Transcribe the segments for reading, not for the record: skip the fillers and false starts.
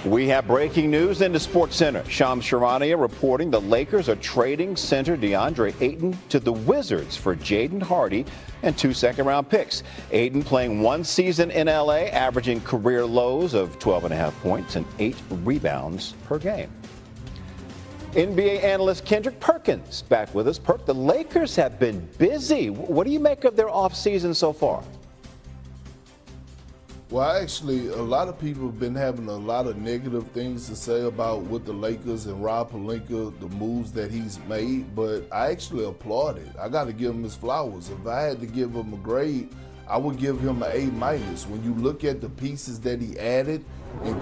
We have breaking news into SportsCenter. Shams Charania reporting the Lakers are trading center DeAndre Ayton to the Wizards for Jayden Hardy and 2 second-round picks. Ayton playing 1 season in L.A., averaging career lows of 12.5 points and 8 rebounds per game. NBA analyst Kendrick Perkins back with us. Perk, the Lakers have been busy. What do you make of their offseason so far? Well, actually, a lot of people have been having a lot of negative things to say about with the Lakers and Rob Pelinka, the moves that he's made, but I actually applaud it. I got to give him his flowers. If I had to give him a grade, I would give him an A-. When you look at the pieces that he added, and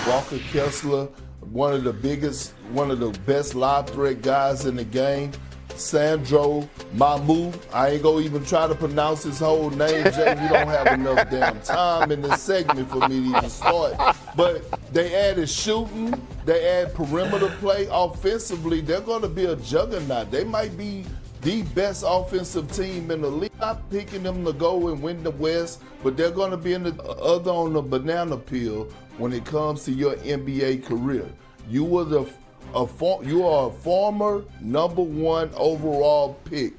Walker Kessler, one of the best lob threat guys in the game, Sandro Mamu. I ain't gonna even try to pronounce his whole name, Jay. We don't have enough damn time in this segment for me to even start. But they added shooting, they add perimeter play. Offensively, they're gonna be a juggernaut. They might be the best offensive team in the league. I'm not picking them to go and win the West, but they're gonna be in the other on the banana peel when it comes to your NBA career. You are a former #1 overall pick.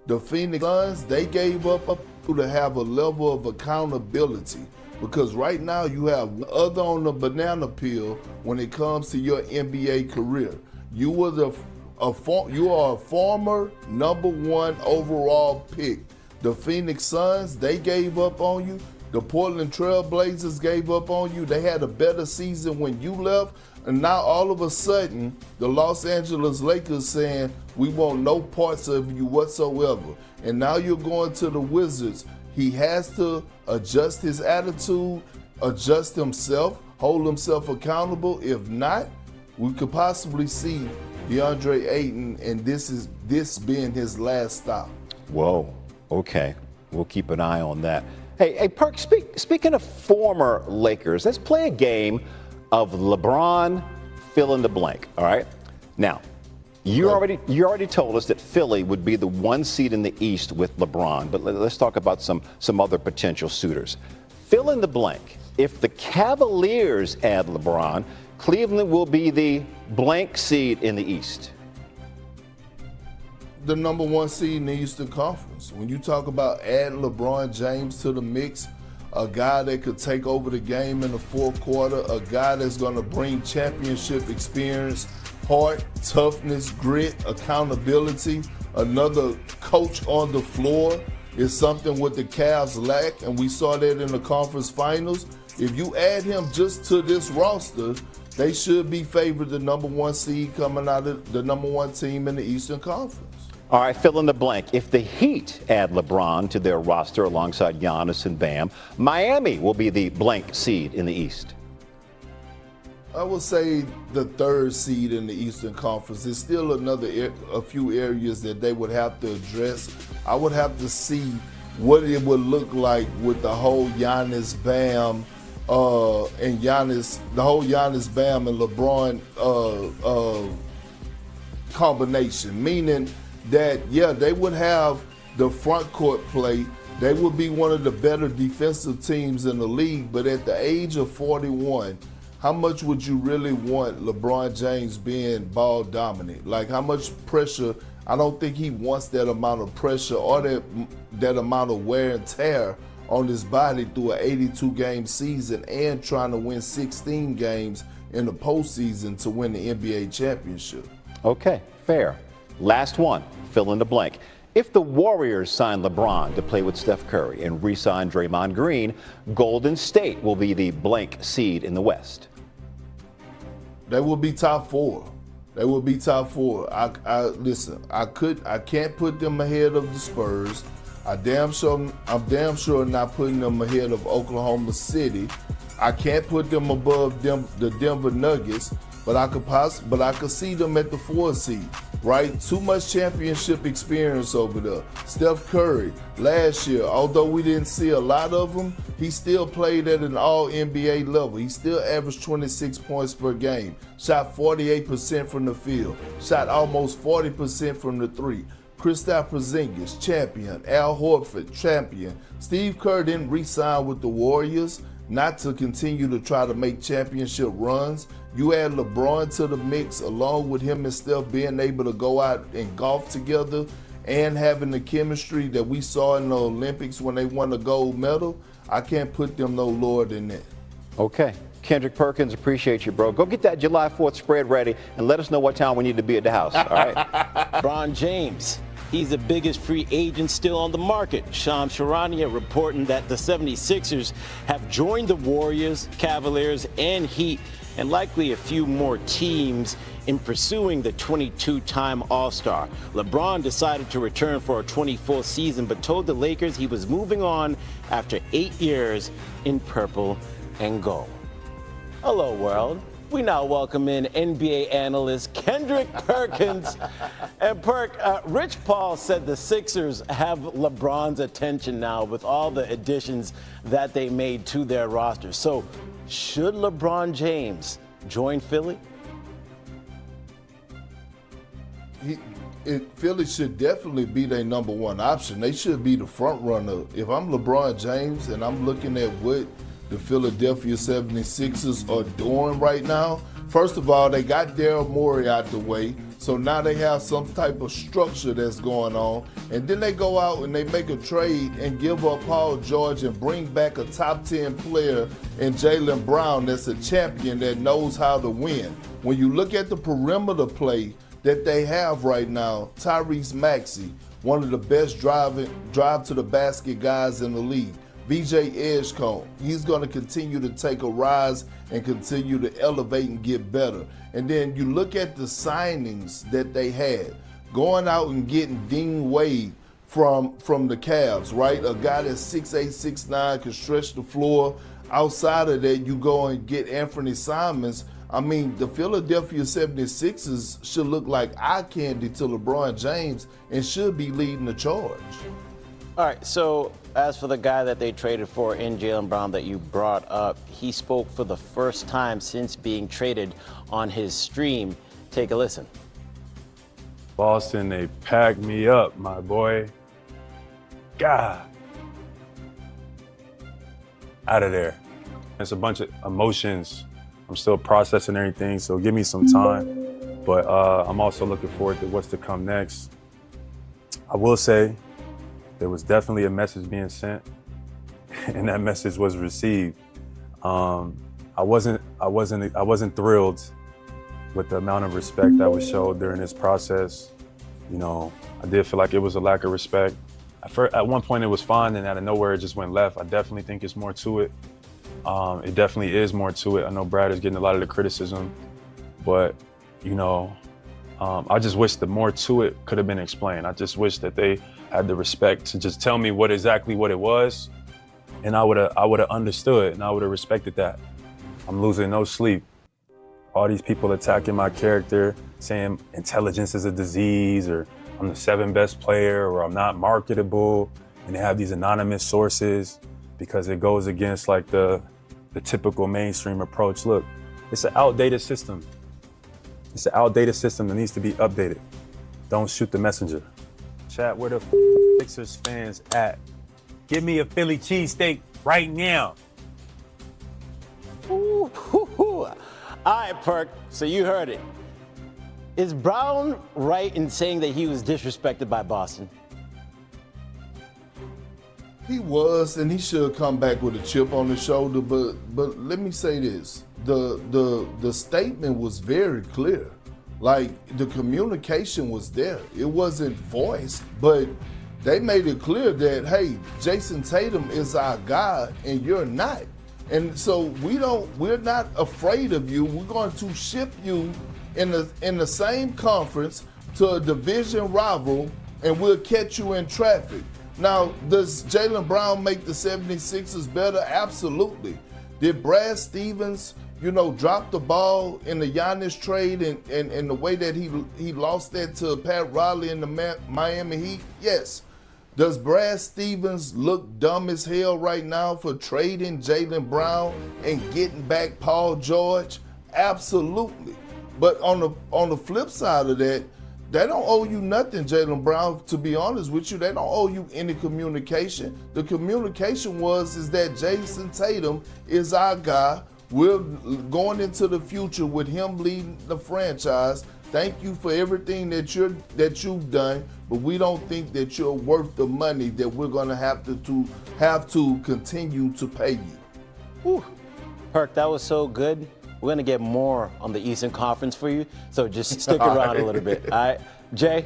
The Phoenix Suns, they gave up to have a level of accountability, because right now you have other on the banana peel when it comes to your NBA career. You are a former #1 overall pick. The Phoenix Suns, they gave up on you. The Portland Trail Blazers gave up on you. They had a better season when you left. And now all of a sudden, the Los Angeles Lakers saying, we want no parts of you whatsoever. And now you're going to the Wizards. He has to adjust his attitude, adjust himself, hold himself accountable. If not, we could possibly see DeAndre Ayton, and this being his last stop. Whoa, okay. We'll keep an eye on that. Hey, Perk, speaking of former Lakers, let's play a game of LeBron fill in the blank, all right? Now, you already told us that Philly would be the 1 seed in the East with LeBron, but let's talk about some other potential suitors. Fill in the blank. If the Cavaliers add LeBron, Cleveland will be the blank seed in the East. The #1 seed in the Eastern Conference. When you talk about adding LeBron James to the mix, a guy that could take over the game in the fourth quarter, a guy that's going to bring championship experience, heart, toughness, grit, accountability, another coach on the floor is something what the Cavs lack, and we saw that in the conference finals. If you add him just to this roster, they should be favored the #1 seed coming out of the #1 team in the Eastern Conference. All right, fill in the blank. If the Heat add LeBron to their roster alongside Giannis and Bam, Miami will be the blank seed in the East. I would say the 3rd seed in the Eastern Conference. There's still a few areas that they would have to address. I would have to see what it would look like with the whole Giannis Bam the whole Giannis Bam and LeBron combination, meaning that, yeah, they would have the front court play. They would be one of the better defensive teams in the league. But at the age of 41, how much would you really want LeBron James being ball dominant? Like, how much pressure? I don't think he wants that amount of pressure or that amount of wear and tear on his body through an 82-game season and trying to win 16 games in the postseason to win the NBA championship. Okay, fair. Last one, fill in the blank. If the Warriors sign LeBron to play with Steph Curry and re-sign Draymond Green, Golden State will be the blank seed in the West. They will be top 4. They will be top 4. Listen, I can't put them ahead of the Spurs. I'm damn sure not putting them ahead of Oklahoma City. I can't put them above the Denver Nuggets, but I could see them at the 4 seed. Right? Too much championship experience over there. Steph Curry, last year, although we didn't see a lot of him, he still played at an all-NBA level. He still averaged 26 points per game, shot 48% from the field, shot almost 40% from the 3. Kristaps Porzingis, champion. Al Horford, champion. Steve Kerr didn't re-sign with the Warriors. not to continue to try to make championship runs. You add LeBron to the mix, along with him and Steph being able to go out and golf together and having the chemistry that we saw in the Olympics when they won the gold medal. I can't put them no lower than that. Okay. Kendrick Perkins, appreciate you, bro. Go get that July 4th spread ready and let us know what time we need to be at the house, all right? LeBron James, he's the biggest free agent still on the market. Shams Charania reporting that the 76ers have joined the Warriors, Cavaliers, and Heat, and likely a few more teams in pursuing the 22-time All-Star. LeBron decided to return for a 24th season, but told the Lakers he was moving on after 8 years in purple and gold. Hello, world. We now welcome in NBA analyst Kendrick Perkins. And Perk, Rich Paul said the Sixers have LeBron's attention now with all the additions that they made to their roster. So should LeBron James join Philly? Philly should definitely be their number one option. They should be the front runner. If I'm LeBron James and I'm looking at what the Philadelphia 76ers are doing right now, first of all, they got Daryl Morey out the way, so now they have some type of structure that's going on. And then they go out and they make a trade and give up Paul George and bring back a top 10 player in Jaylen Brown that's a champion that knows how to win. When you look at the perimeter play that they have right now, Tyrese Maxey, one of the best drive to the basket guys in the league. VJ Edgecombe, he's going to continue to take a rise and continue to elevate and get better. And then you look at the signings that they had, going out and getting Dean Wade from the Cavs, right? A guy that's 6'8", 6'9", can stretch the floor. Outside of that, you go and get Anthony Simons. I mean, the Philadelphia 76ers should look like eye candy to LeBron James and should be leading the charge. All right, so as for the guy that they traded for in Jaylen Brown that you brought up, he spoke for the first time since being traded on his stream. Take a listen. Boston, they packed me up, my boy. God. Out of there. It's a bunch of emotions. I'm still processing everything, so give me some time. But I'm also looking forward to what's to come next. I will say, there was definitely a message being sent, and that message was received. I wasn't thrilled with the amount of respect that was showed during this process. You know, I did feel like it was a lack of respect. At one point it was fine, and out of nowhere it just went left. I definitely think it's more to it. It definitely is more to it. I know Brad is getting a lot of the criticism, but you know, I just wish that more to it could have been explained. I just wish that they had the respect to just tell me exactly what it was, and I would have understood and I would have respected that. I'm losing no sleep. All these people attacking my character, saying intelligence is a disease, or I'm the 7th best player, or I'm not marketable, and they have these anonymous sources because it goes against like the typical mainstream approach. Look, it's an outdated system. It's an outdated system that needs to be updated. Don't shoot the messenger. Chat, where the Sixers fans at? Give me a Philly cheesesteak right now. Ooh, hoo, hoo. All right, Perk, so you heard it. Is Brown right in saying that he was disrespected by Boston? He was, and he should come back with a chip on his shoulder. But let me say this: the statement was very clear. Like, the communication was there. It wasn't voiced, but they made it clear that, hey, Jason Tatum is our guy and you're not. And so we're not afraid of you. We're going to ship you in the same conference to a division rival, and we'll catch you in traffic. Now, does Jaylen Brown make the 76ers better? Absolutely. Did Brad Stevens, drop the ball in the Giannis trade and the way that he lost that to Pat Riley in the Miami Heat? Yes. Does Brad Stevens look dumb as hell right now for trading Jaylen Brown and getting back Paul George? Absolutely. But on the flip side of that, They don't owe you nothing, Jaylen Brown, to be honest with you. They don't owe you any communication. The communication is that Jason Tatum is our guy. We're going into the future with him leading the franchise. Thank you for everything that you've done, but we don't think that you're worth the money that we're going to have to continue to pay you. Whew. Perk, that was so good. We're going to get more on the Eastern Conference for you, so just stick around a little bit. All right, Jay?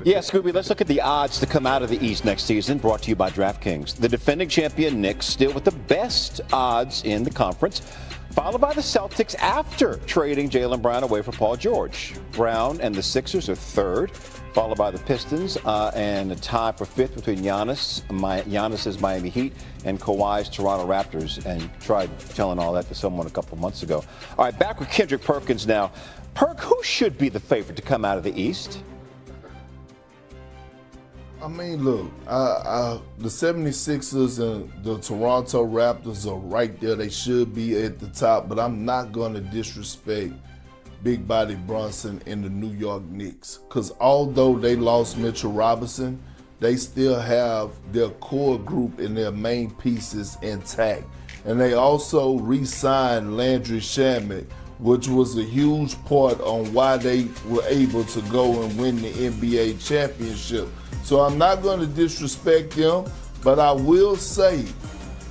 Yeah, Scooby, let's look at the odds to come out of the East next season, brought to you by DraftKings. The defending champion Knicks still with the best odds in the conference, followed by the Celtics after trading Jaylen Brown away for Paul George. Brown and the Sixers are third, followed by the Pistons, and a tie for fifth between Giannis's Miami Heat and Kawhi's Toronto Raptors. And tried telling all that to someone a couple months ago. All right, back with Kendrick Perkins now. Perk, who should be the favorite to come out of the East? I mean, look, the 76ers and the Toronto Raptors are right there. They should be at the top, but I'm not going to disrespect Big Body Brunson and the New York Knicks. Because although they lost Mitchell Robinson, they still have their core group and their main pieces intact. And they also re-signed Landry Shamet, which was a huge part on why they were able to go and win the NBA championship. So I'm not going to disrespect them, but I will say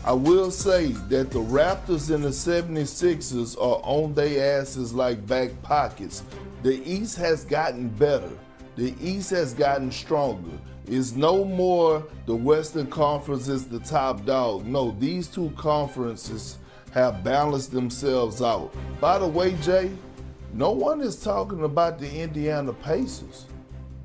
that the Raptors and the 76ers are on their asses like back pockets. The East has gotten better. The East has gotten stronger. It's no more the Western Conference is the top dog. No, these two conferences have balanced themselves out. By the way, Jay, no one is talking about the Indiana Pacers.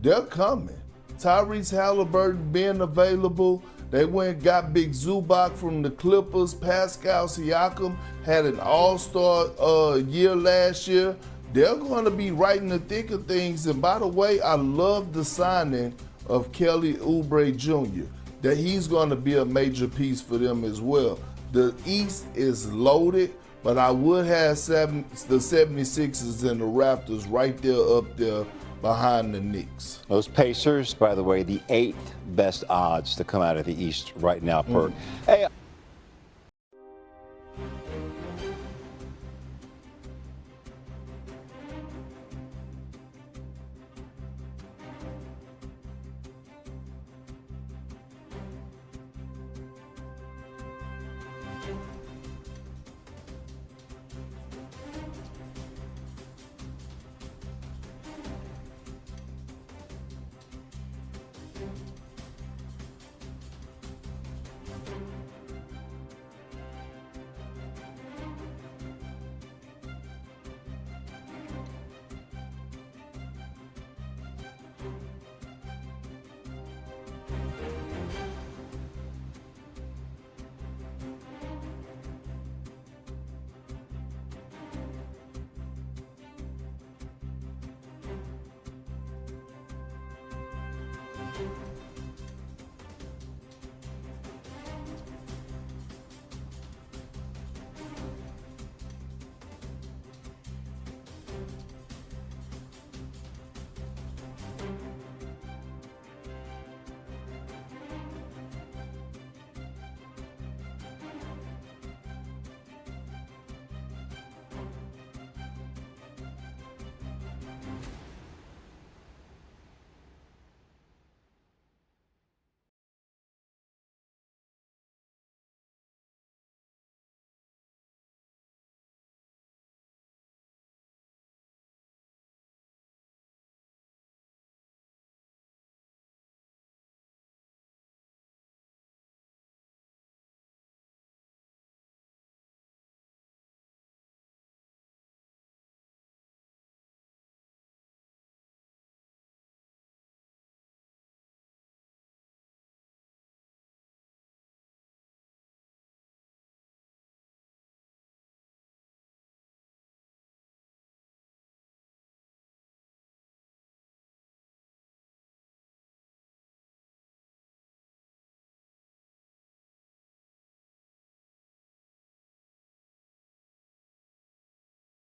They're coming. Tyrese Halliburton being available. They went and got Big Zubac from the Clippers. Pascal Siakam had an all-star year last year. They're going to be right in the thick of things. And by the way, I love the signing of Kelly Oubre Jr., that he's going to be a major piece for them as well. The East is loaded, but I would have the 76ers and the Raptors right there up there behind the Knicks. Those Pacers, by the way, the 8th best odds to come out of the East right now, Perk. Hey,